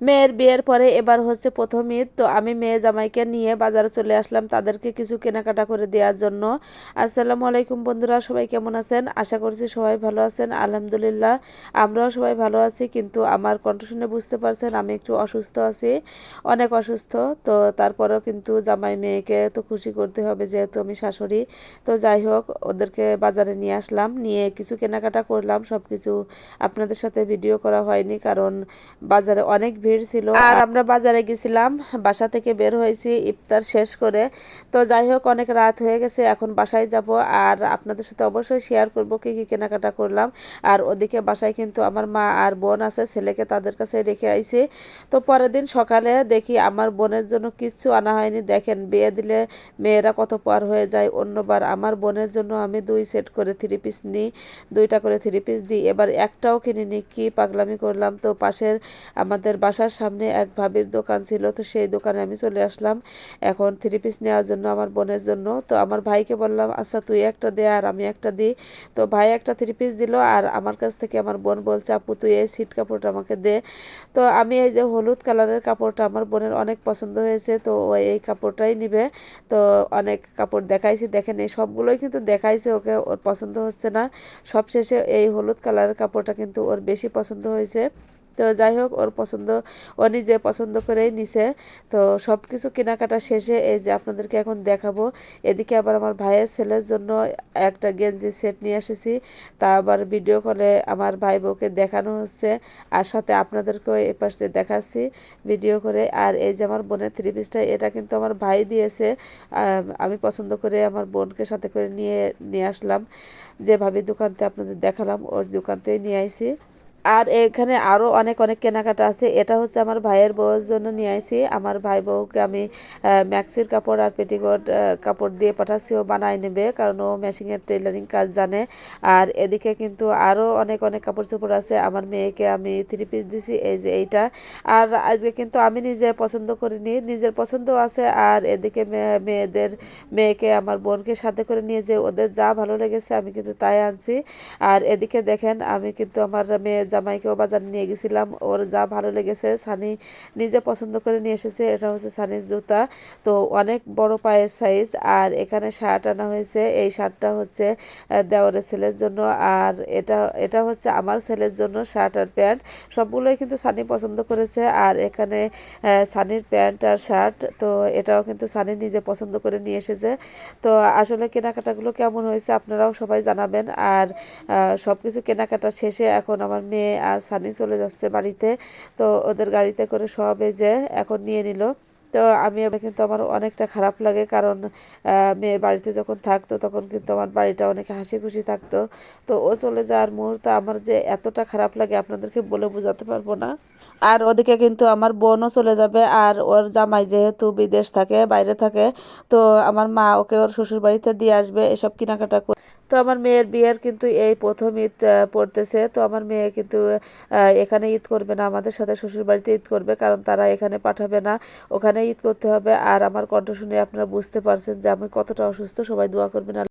মেয়ের বিয়ের পরে এবার হচ্ছে প্রথম ঈদ, তো আমি মেয়ে জামাইকে নিয়ে বাজারে চলে আসলাম তাদেরকে কিছু কেনাকাটা করে দেওয়ার জন্য। আসসালামু আলাইকুম বন্ধুরা, সবাই কেমন আছেন? আশা করছি সবাই ভালো আছেন। আলহামদুলিল্লাহ আমরাও সবাই ভালো আছি, কিন্তু আমার কণ্ঠ শুনে বুঝতে পারছেন আমি একটু অসুস্থ আছি, অনেক অসুস্থ। তো তারপরেও কিন্তু জামাই মেয়েকে তো খুশি করতে হবে, যেহেতু আমি শাশুড়ি। তো যাই হোক, ওদেরকে বাজারে নিয়ে আসলাম, নিয়ে কিছু কেনাকাটা করলাম। সব কিছু আপনাদের সাথে ভিডিও করা হয়নি, কারণ বাজারে অনেক ভিড় ছিল। আর আমরা বাজারে গেছিলাম, বাসা থেকে বের হয়েছি ইফতার শেষ করে। তো যাই হোক, অনেক রাত হয়ে গেছে, এখন বাসায় যাব। আর আপনাদের সাথে অবশ্যই শেয়ার করব কি কি কেনাকাটা করলাম। আর ওদিকে বাসায় কিন্তু আমার মা আর বোন আছে, ছেলেকে তাদের কাছে রেখে আইছি। তো পরের দিন সকালে দেখি আমার বোনের জন্য কিচ্ছু আনা হয়নি। দেখেন, বিয়ে দিলে মেয়েরা কত পার হয়ে যায়। অন্যবার আমার বোনের জন্য আমি 2 সেট করে 3 পিস নিই, 2টা করে 3 পিস দিই। এবার একটাও কিনিনি, কি পাগলামি করলাম। তো পাশের আমাদের বাসার সামনে এক ভাবির দোকান ছিল, তো সেই দোকানে আমি চলে আসলাম এখন 3 পিস নেওয়ার জন্য আমার বোনের জন্য। তো আমার ভাইকে বললাম, আচ্ছা তুই একটা দে আর আমি একটা দিই। তো ভাই একটা 3 পিস দিল, আর আমার কাছ থেকে আমার বোন বলছে, আপু তুই এই সিট কাপড়টা আমাকে দে। তো আমি এই যে হলুদ কালারের কাপড়টা আমার বোনের অনেক পছন্দ হয়েছে, তো ও এই কাপড়টাই নিবে। তো অনেক কাপড় দেখাইছি, দেখেন এই সবগুলোই কিন্তু দেখাইছে ওকে, ওর পছন্দ হচ্ছে না। সবশেষে এই হলুদ কালারের কাপড়টা কিন্তু ওর বেশি পছন্দ হয়েছে। তো যাই হোক, ওর পছন্দ, ও নিজে পছন্দ করেই নিছে। তো সব কিছু কেনাকাটা শেষে এই যে আপনাদেরকে এখন দেখাবো। এদিকে আবার আমার ভাইয়ের ছেলের জন্য একটা গেঞ্জি সেট নিয়ে এসেছি, তা আবার ভিডিও কলে আমার ভাই বউকে দেখানো হচ্ছে, আর সাথে আপনাদেরকেও এই পাশে দেখাচ্ছি ভিডিও করে। আর এই যে আমার বোনের 3 পিসটা, এটা কিন্তু আমার ভাই দিয়েছে। আমি পছন্দ করে আমার বোনকে সাথে করে নিয়ে নিয়ে আসলাম, যে ভাবির দোকানতে আপনাদের দেখালাম ওর দোকানতেই নিয়ে আইছি। আর এখানে আরও অনেক অনেক কেনাকাটা আছে। এটা হচ্ছে আমার ভাইয়ের বউয়ের জন্য নিয়ে আইছি। আমার ভাই বউকে আমি ম্যাক্সির কাপড় আর পেটিকোট কাপড় দিয়ে পাঠাচ্ছি, ও বানাই নেবে, কারণ ও মেশিনের টেলারিং কাজ জানে। আর এদিকে কিন্তু আরও অনেক অনেক কাপড় চোপড় আছে। আমার মেয়েকে আমি 3 পিস দিছি, এই যে এইটা। আর আজকে কিন্তু আমি নিজে পছন্দ করিনি, নিজের পছন্দ আছে। আর এদিকে মেয়েকে আমার বোনকে সাথে করে নিয়ে, যে ওদের যা ভালো লেগেছে আমি কিন্তু তাই আনছি। আর এদিকে দেখেন, আমি কিন্তু আমার মেয়ে জামাইকেও বাজারে নিয়ে গেছিলাম, ওর যা ভালো লেগেছে। সানি নিজে পছন্দ করে নিয়ে এসেছে, এটা হচ্ছে সানির জুতা। তো অনেক বড় পায়ের সাইজ। আর এখানে শার্ট আনা হয়েছে, এই শার্টটা হচ্ছে দেওরের ছেলের জন্য। আর এটা এটা হচ্ছে আমার ছেলের জন্য, শার্ট আর প্যান্ট সবগুলোই কিন্তু সানি পছন্দ করেছে। আর এখানে সানির প্যান্ট আর শার্ট, তো এটাও কিন্তু সানি নিজে পছন্দ করে নিয়ে এসেছে। তো আসলে কেনাকাটাগুলো কেমন হয়েছে আপনারাও সবাই জানাবেন। আর সব কিছু কেনাকাটা শেষে এখন আমার মেয়ে আর সানি চলে যাচ্ছে বাড়িতে। তো ওদের গাড়িতে করে সব এই যে এখন নিয়ে নিল। তো আমি আবার কিন্তু আমার অনেকটা খারাপ লাগে, কারণ মেয়ে বাড়িতে যখন থাকতো তখন কিন্তু আমার বাড়িটা অনেক হাসি খুশি থাকতো। তো ও চলে যাওয়ার মুহূর্তে আমার যে এতটা খারাপ লাগে আপনাদেরকে বলে বোঝাতে পারবো না। আর ওদিকে কিন্তু আমার বোনও চলে যাবে, আর ওর জামাই যেহেতু বিদেশ থাকে, বাইরে থাকে, তো আমার মা ওকে ওর শ্বশুর বাড়িতে দিয়ে আসবে এসব কেনাকাটা। তো আমার মেয়ের বিয়ের কিন্তু এই প্রথম ঈদ পড়তেছে। তো আমার মেয়ে কিন্তু এখানে ঈদ করবে না, আমাদের সাথে শ্বশুর বাড়িতে ঈদ করবে, কারণ তারা এখানে পাঠাবে না, ওখানে ঈদ করতে হবে। আর আমার কণ্ঠ শুনে আপনারা বুঝতে পারছেন যে আমি কতটা অসুস্থ। সবাই দোয়া করবেন।